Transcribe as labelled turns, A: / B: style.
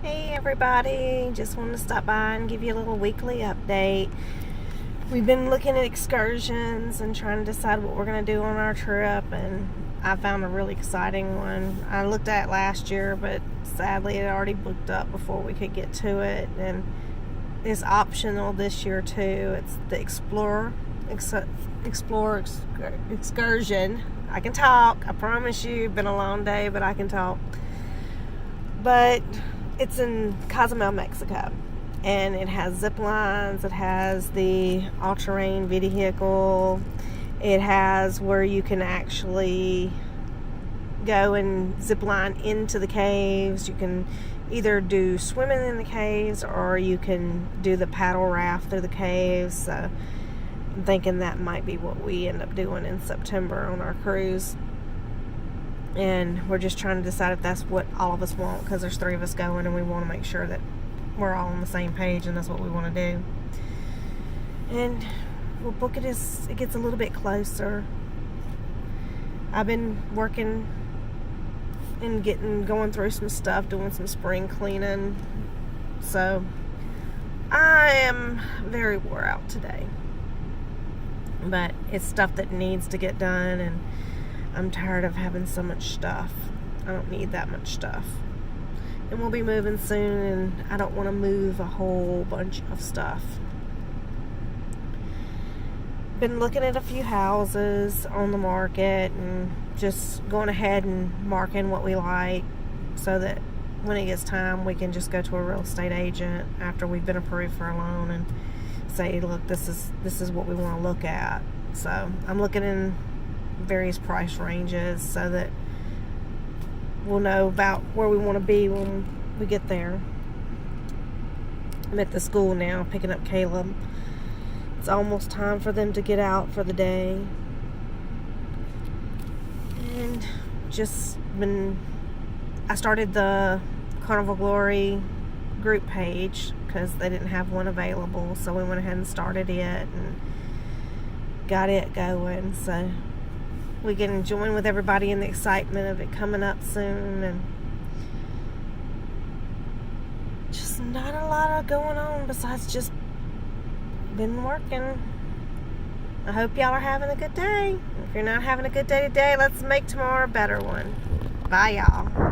A: Hey everybody, just wanted to stop by and give you a little weekly update. We've been looking at excursions and trying to decide what we're going to do on our trip, and I found a really exciting one. I looked at it last year, but sadly it already booked up before we could get to it, and it's optional this year too. It's the Explore excursion. I can talk, I promise you. It's been a long day, but I can talk. But it's in Cozumel, Mexico, and it has zip lines, it has the all-terrain vehicle, it has where you can actually go and zip line into the caves. You can either do swimming in the caves or you can do the paddle raft through the caves. So I'm thinking that might be what we end up doing in September on our cruise. And we're just trying to decide if that's what all of us want, because there's 3 of us going and we want to make sure that we're all on the same page and that's what we want to do. And we'll book it as it gets a little bit closer. I've been working and going through some stuff, doing some spring cleaning, so I am very wore out today, but it's stuff that needs to get done, and I'm tired of having so much stuff. I don't need that much stuff. And we'll be moving soon, and I don't want to move a whole bunch of stuff. Been looking at a few houses on the market and just going ahead and marking what we like, so that when it gets time we can just go to a real estate agent after we've been approved for a loan and say, look, this is what we want to look at. So I'm looking in various price ranges so that we'll know about where we want to be when we get there. I'm at the school now picking up Caleb. It's almost time for them to get out for the day, and I started the Carnival Glory group page because they didn't have one available, so we went ahead and started it and got it going, so we can join with everybody in the excitement of it coming up soon. And just not a lot going on besides just been working. I hope y'all are having a good day. If you're not having a good day today, let's make tomorrow a better one. Bye, y'all.